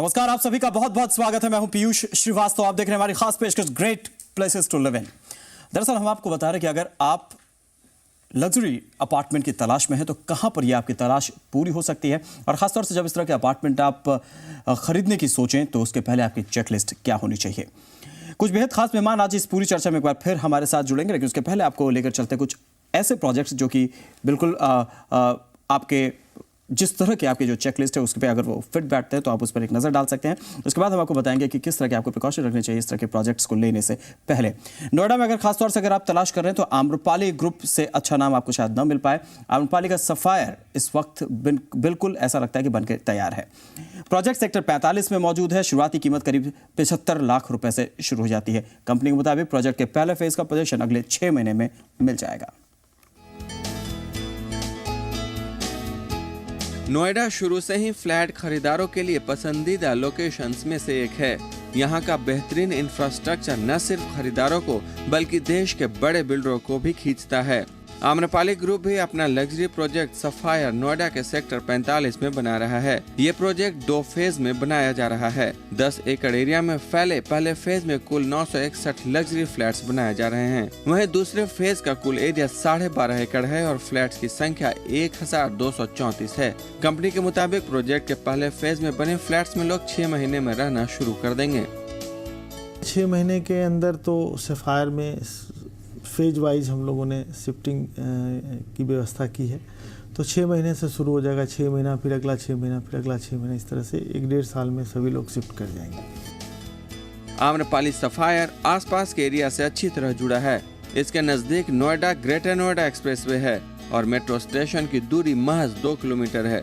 नमस्कार, आप सभी का बहुत बहुत स्वागत है। मैं हूं पीयूष श्रीवास्तव। आप देख रहे हैं हमारी खास पेशकश great places to live in. दरअसल हम आपको बता रहे हैं कि अगर आप लग्जरी अपार्टमेंट की तलाश में हैं तो कहां पर यह आपकी तलाश पूरी हो सकती है, और खासतौर से जब इस तरह के अपार्टमेंट आप खरीदने की सोचें तो उसके पहले आपकी चेकलिस्ट क्या होनी चाहिए। कुछ बेहद खास मेहमान आज इस पूरी चर्चा में एक बार फिर हमारे साथ जुड़ेंगे, लेकिन उसके पहले आपको लेकर चलते कुछ ऐसे प्रोजेक्ट्स जो कि बिल्कुल आपके जिस तरह के आपकी जो चेकलिस्ट है उसके पे अगर वो फिट बैठते हैं तो आप उस पर एक नज़र डाल सकते हैं। उसके बाद हम आपको बताएंगे कि किस तरह के आपको प्रिकॉशन रखने चाहिए इस तरह के प्रोजेक्ट्स को लेने से पहले। नोएडा में अगर खासतौर से अगर आप तलाश कर रहे हैं तो आम्रपाली ग्रुप से अच्छा नाम आपको शायद न मिल पाए। आम्रपाली का सफायर इस वक्त बिल्कुल ऐसा लगता है कि बनकर तैयार है। प्रोजेक्ट सेक्टर 45 में मौजूद है। शुरुआती कीमत करीब 75 लाख रुपए से शुरू हो जाती है। कंपनी के मुताबिक प्रोजेक्ट के पहले फेज का पोजीशन अगले 6 महीने में मिल जाएगा। नोएडा शुरू से ही फ्लैट खरीदारों के लिए पसंदीदा लोकेशंस में से एक है। यहाँ का बेहतरीन इंफ्रास्ट्रक्चर न सिर्फ खरीदारों को बल्कि देश के बड़े बिल्डरों को भी खींचता है। आम्रपाली ग्रुप भी अपना लग्जरी प्रोजेक्ट सफायर नोएडा के सेक्टर 45 में बना रहा है। ये प्रोजेक्ट 2 फेज में बनाया जा रहा है। 10 एकड़ एरिया में फैले पहले फेज में कुल 961 लग्जरी फ्लैट्स बनाए जा रहे हैं। वहीं दूसरे फेज का कुल एरिया 12.5 एकड़ है और फ्लैट्स की संख्या 1234 है। कंपनी के मुताबिक प्रोजेक्ट के पहले फेज में बने फ्लैट्स में लोग 6 महीने में रहना शुरू कर देंगे। 6 महीने के अंदर तो सफायर में फेज वाइज हम लोगों ने शिफ्टिंग की व्यवस्था की है। तो 6 महीने से शुरू हो जाएगा, 6 महीना फिर अगला 6 महीना फिर अगला 6 महीना, इस तरह से 1-1.5 साल में सभी लोग शिफ्ट कर जाएंगे। आम्रपाली सफायर आसपास के एरिया से अच्छी तरह जुड़ा है। इसके नजदीक नोएडा ग्रेटर नोएडा एक्सप्रेसवे है और मेट्रो स्टेशन की दूरी महज 2 किलोमीटर है।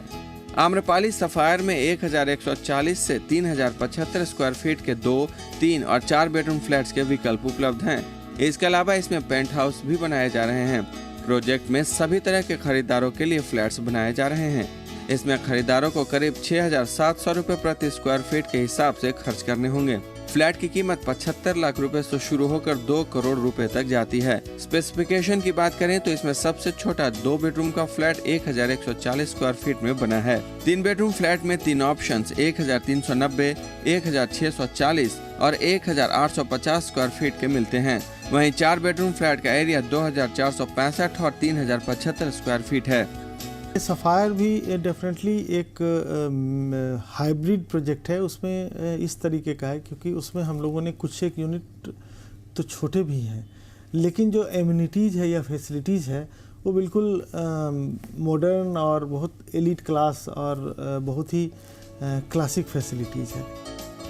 आम्रपाली सफायर में 1140 से 3075 स्क्वायर फीट के 2, 3 और 4 बेडरूम फ्लैट्स के विकल्प उपलब्ध हैं। इसके अलावा इसमें पेंट हाउस भी बनाए जा रहे हैं। प्रोजेक्ट में सभी तरह के खरीदारों के लिए फ्लैट्स बनाए जा रहे हैं। इसमें खरीदारों को करीब 6,700 रुपए प्रति स्क्वायर फीट के हिसाब से खर्च करने होंगे। फ्लैट की कीमत 75 लाख रुपए से शुरू होकर 2 करोड़ रुपए तक जाती है। स्पेसिफिकेशन की बात करें तो इसमें सबसे छोटा 2 बेडरूम का फ्लैट 1140 स्क्वायर फीट में बना है। 3 बेडरूम फ्लैट में 3 ऑप्शंस 1390, 1640 और 1850 स्क्वायर फीट के मिलते हैं। वहीं 4 बेडरूम फ्लैट का एरिया 2465 और 3075 स्क्वायर फीट है। सफायर भी डेफिनेटली एक हाइब्रिड प्रोजेक्ट है। उसमें इस तरीके का है क्योंकि उसमें हम लोगों ने कुछ एक यूनिट तो छोटे भी हैं, लेकिन जो एमिनिटीज़ है या फैसिलिटीज़ है वो बिल्कुल मॉडर्न और बहुत एलीट क्लास और बहुत ही क्लासिक फैसिलिटीज़ है।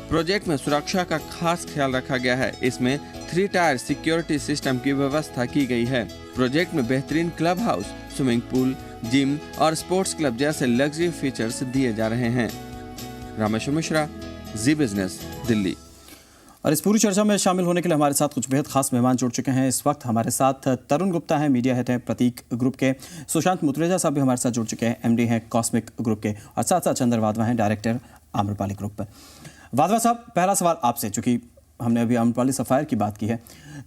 प्रोजेक्ट में सुरक्षा का खास ख्याल रखा गया है। इसमें 3 टायर सिक्योरिटी सिस्टम की व्यवस्था की गई है। प्रोजेक्ट में बेहतरीन club house, swimming pool, gym और स्पोर्ट्स क्लब जैसे लग्जरी फीचर्स दिए जा रहे हैं। रामेश्वर मिश्रा, जी बिजनेस, दिल्ली। और इस पूरी चर्चा में शामिल होने के लिए हमारे साथ कुछ बेहद खास मेहमान जुड़ चुके हैं। इस वक्त हमारे साथ तरुण गुप्ता हैं, मीडिया हेड हैं प्रतीक ग्रुप के। सुशांत मुतरेजा साहब भी हमारे साथ जुड़ चुके हैं, एमडी हैं कॉस्मिक ग्रुप के, और साथ साथ चंद्र वाधवा हैं, डायरेक्टर आम्रपाली ग्रुप। वाधवा साहब, पहला सवाल आपसे, चूंकि हमने अभी आम्रपाली सफायर की बात की है,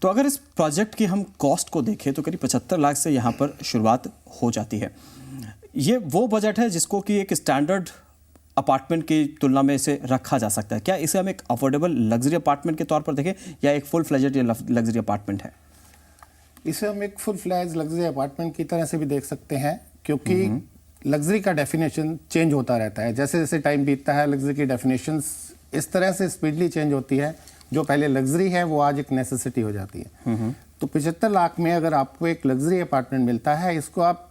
तो अगर इस प्रोजेक्ट की हम कॉस्ट को देखें तो करीब 75 लाख से यहाँ पर शुरुआत हो जाती है। ये वो बजट है जिसको कि एक स्टैंडर्ड अपार्टमेंट की तुलना में इसे रखा जा सकता है। क्या इसे हम एक अफोर्डेबल लग्जरी अपार्टमेंट के तौर पर देखें या एक फुल फ्लेजेड लग्जरी अपार्टमेंट है? इसे हम एक फुल फ्लैज लग्जरी अपार्टमेंट की तरह से भी देख सकते हैं, क्योंकि लग्जरी का डेफिनेशन चेंज होता रहता है। जैसे जैसे टाइम बीतता है लग्जरी की डेफिनेशन इस तरह से स्पीडली चेंज होती है। जो पहले लग्जरी है वो आज एक नेसेसिटी हो जाती है। तो 75 लाख में अगर आपको एक लग्जरी अपार्टमेंट मिलता है, इसको आप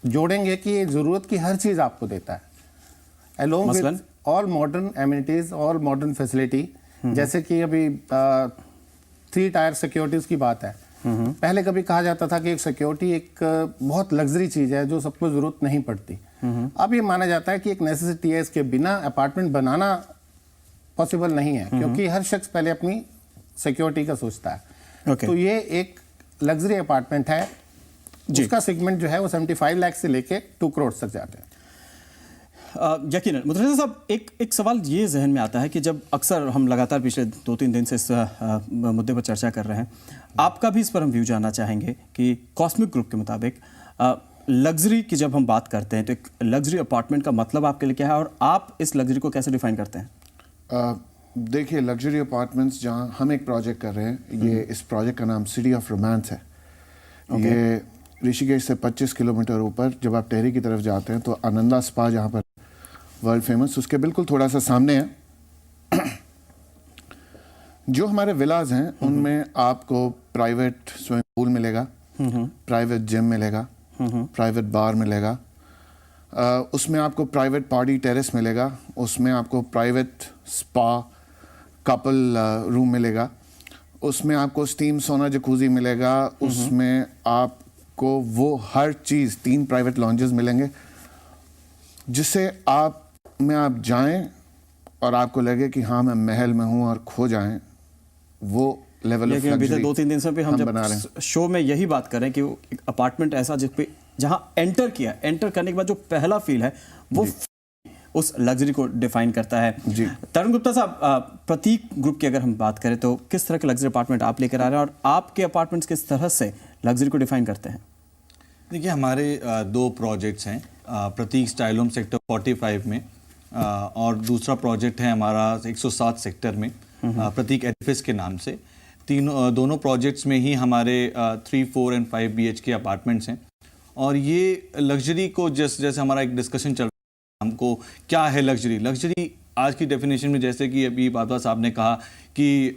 जोड़ेंगे कि ये ज़रूरत की हर चीज़ आपको देता है, along with all modern amenities, all modern facility. जैसे कि अभी 3 टायर सिक्योरिटीज़ की बात है। पहले कभी कहा जाता था कि एक सिक्योरिटी एक बहुत लग्जरी चीज़ है जो सबको ज़रूरत नहीं पड़ती। अब ये माना जाता है कि एक नेसेसिटी है, इसके बिना अपार्टमेंट बनाना पॉसिबल नहीं है, क्योंकि हर शख्स पहले अपनी सिक्योरिटी का सोचता है। तो ये एक लग्जरी अपार्टमेंट है जिसका सेगमेंट जो है वो 75 लाख से लेके 2 करोड़ तक जाते हैं। यकीनन मुतरेजा साहब, एक सवाल ये जहन में आता है कि जब अक्सर हम लगातार पिछले 2-3 दिन से इस मुद्दे पर चर्चा कर रहे हैं, आपका भी इस पर हम व्यू जानना चाहेंगे कि कॉस्मिक ग्रुप के मुताबिक लग्जरी की जब हम बात करते हैं तो एक लग्जरी अपार्टमेंट का मतलब आपके लिए क्या है और आप इस लग्जरी को कैसे डिफाइन करते हैं? देखिए, लग्जरी अपार्टमेंट्स जहाँ हम एक प्रोजेक्ट कर रहे हैं, ये इस प्रोजेक्ट का नाम सिटी ऑफ रोमांस है। ये ऋषिकेश से 25 किलोमीटर ऊपर जब आप टेहरी की तरफ जाते हैं तो आनंदा स्पा जहाँ पर वर्ल्ड फेमस, उसके बिल्कुल थोड़ा सा सामने है। जो हमारे विलाज हैं उनमें आपको प्राइवेट स्विमिंग पूल मिलेगा, प्राइवेट जिम मिलेगा, प्राइवेट बार मिलेगा, उसमें आपको प्राइवेट पार्टी टेरेस मिलेगा, उसमें आपको प्राइवेट स्पा कपल रूम मिलेगा, उसमें आपको स्टीम सोना जकूजी मिलेगा, उसमें आपको वो हर चीज़ 3 प्राइवेट लॉन्जेस मिलेंगे जिससे आप जाएं और आपको लगे कि हाँ मैं महल में हूँ और खो जाएं, वो लेवल ऑफ बीते लग्जरी 2-3 दिन से भी हम बना रहे हैं। जब शो में यही बात कर रहे हैं कि वो एक अपार्टमेंट ऐसा जहां एंटर करने के बाद जो पहला फील है वो उस लग्जरी को डिफाइन करता है। जी। तरुण गुप्ता साहब, प्रतीक ग्रुप की अगर हम बात करें तो किस तरह के लग्जरी अपार्टमेंट आप लेकर आ रहे हैं और आपके अपार्टमेंट्स किस तरह से लग्जरी को डिफाइन करते हैं? देखिए, हमारे 2 प्रोजेक्ट्स हैं, प्रतीक स्टाइल होम सेक्टर 45 में और दूसरा प्रोजेक्ट है हमारा 107 सेक्टर में, प्रतीक एडिफिस के नाम से। दोनों प्रोजेक्ट्स में ही हमारे 3, 4 एंड 5 BHK अपार्टमेंट्स हैं और ये लग्जरी को जैसे हमारा एक डिस्कशन चल रहा है, हमको क्या है लग्जरी आज की डेफिनेशन में, जैसे कि अभी बाबा साहब ने कहा कि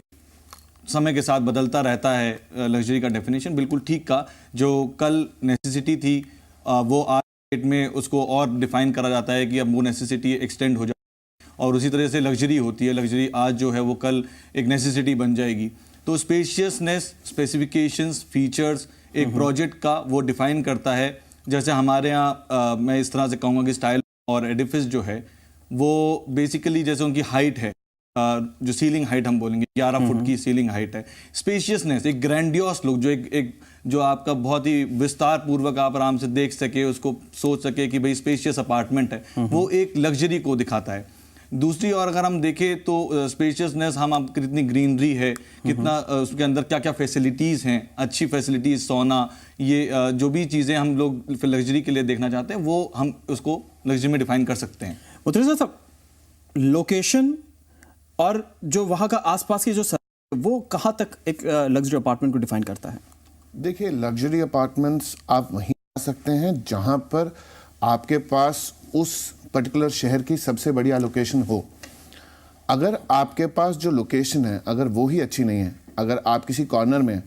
समय के साथ बदलता रहता है लग्जरी का डेफिनेशन, बिल्कुल ठीक कहा। जो कल नेसेसिटी थी वो आज डेट में उसको और डिफाइन करा जाता है कि अब वो नेसेसिटी एक्सटेंड हो जाए और उसी तरह से लग्जरी होती है। लग्जरी आज जो है वो कल एक नेसेसिटी बन जाएगी। तो स्पेशियसनेस, स्पेसिफिकेशंस, फीचर्स एक प्रोजेक्ट का वो डिफाइन करता है। जैसे हमारे यहाँ मैं इस तरह से कहूँगा कि स्टाइल और एडिफिस जो है वो बेसिकली जैसे उनकी हाइट है, जो सीलिंग हाइट हम बोलेंगे 11 फुट की सीलिंग हाइट है। स्पेशियसनेस, एक ग्रैंडियोस लुक, जो एक जो आपका बहुत ही विस्तार पूर्वक आप आराम से देख सके, उसको सोच सके कि भाई स्पेशियस अपार्टमेंट है, वो एक लग्जरी को दिखाता है। दूसरी ओर अगर हम देखें तो स्पेशियसनेस, हम कितनी ग्रीनरी है, कितना उसके अंदर क्या क्या फैसिलिटीज़ हैं, अच्छी फैसिलिटीज़, सोना, ये जो भी चीज़ें हम लोग लग्जरी के लिए देखना चाहते हैं वो हम उसको लग्जरी में डिफाइन कर सकते हैं। मुतरिज़ा साहब, लोकेशन और जो वहाँ का आसपास की जो वो कहाँ तक एक लग्जरी अपार्टमेंट को डिफाइन करता है? देखिए, लग्जरी अपार्टमेंट्स आप वहीं आ सकते हैं जहां पर आपके पास उस पर्टिकुलर शहर की सबसे बढ़िया लोकेशन हो। अगर आपके पास जो लोकेशन है अगर वो ही अच्छी नहीं है, अगर आप किसी कॉर्नर में,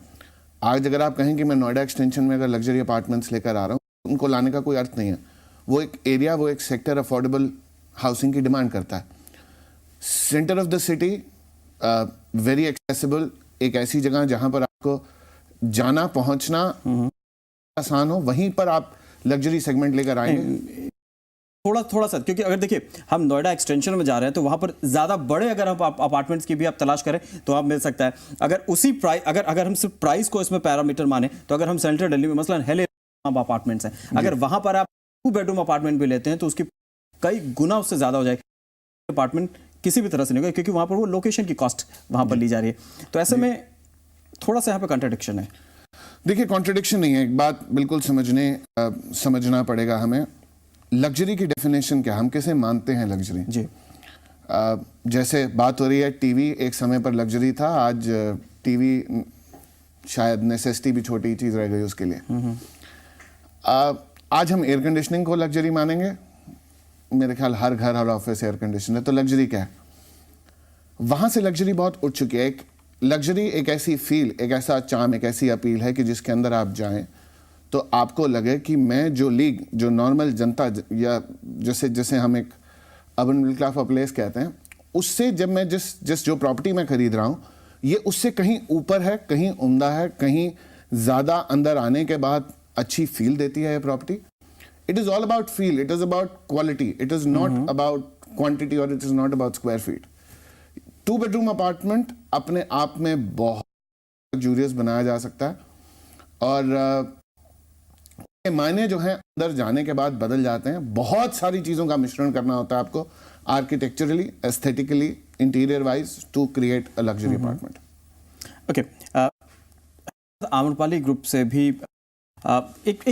आज अगर आप कहें कि मैं नोएडा एक्सटेंशन में अगर लग्जरी अपार्टमेंट्स लेकर आ रहा हूँ, उनको लाने का कोई अर्थ नहीं है। वो एक एरिया, वो एक सेक्टर अफोर्डेबल हाउसिंग की डिमांड करता है। Centre of the city, very accessible, एक ऐसी जगह जहां पर आपको जाना पहुंचना आसान हो, वहीं पर आप लग्जरी सेगमेंट लेकर आएंगे। थोड़ा सा, क्योंकि अगर देखिए हम नोएडा एक्सटेंशन में जा रहे हैं तो वहां पर ज्यादा बड़े अगर हम अपार्टमेंट्स की भी आप तलाश करें तो आप मिल सकता है। अगर उसी प्राइस, अगर हम सिर्फ प्राइस को इसमें पैरामीटर माने तो अगर हम सेंट्रल दिल्ली में मसलन हेले अपार्टमेंट्स हैं, अगर वहां पर आप 2 बेडरूम अपार्टमेंट भी लेते हैं तो उसकी कई गुना उससे ज्यादा हो जाएगी। अपार्टमेंट किसी भी तरह से नहीं होगा क्योंकि वहां पर वो लोकेशन की कॉस्ट वहां पर ली जा रही है। तो ऐसे में थोड़ा सा यहाँ पे कॉन्ट्रडिक्शन है। देखिए, कॉन्ट्रडिक्शन नहीं है, एक बात बिल्कुल समझना पड़ेगा हमें। लग्जरी की डेफिनेशन क्या, हम किसे मानते हैं लग्जरी? जी। जैसे बात हो रही है, टीवी एक समय पर लग्जरी था, आज टीवी शायद नेसेसिटी भी छोटी चीज रह गई उसके लिए। आज हम एयर कंडीशनिंग को लग्जरी मानेंगे। मेरे ख्याल हर घर, हर ऑफिस एयर कंडीशनर, तो लग्जरी क्या है? वहां से लग्जरी बहुत उठ चुकी है। एक लग्जरी एक ऐसी फील, एक ऐसा चार्म, एक ऐसी अपील है कि जिसके अंदर आप जाएं तो आपको लगे कि मैं जो लीग, जो नॉर्मल जनता, या जैसे हम एक अर्बन मिडिल क्लास प्लेस कहते हैं, उससे जब मैं जिस जो प्रॉपर्टी मैं खरीद रहा हूँ ये उससे कहीं ऊपर है, कहीं उम्दा है, कहीं ज़्यादा अंदर आने के बाद अच्छी फील देती है ये property. It is all about feel, it is about quality, it is not about quantity और it is not about square feet. 2 bedroom apartment अपने आप में बहुत लग्जूरियस बनाया जा सकता है और मायने जो हैं अंदर जाने के बाद बदल जाते हैं। बहुत सारी चीज़ों का मिश्रण करना होता है आपको, architecturally, aesthetically, interior wise, to create a luxury apartment. Okay, Amrapali group से भी एक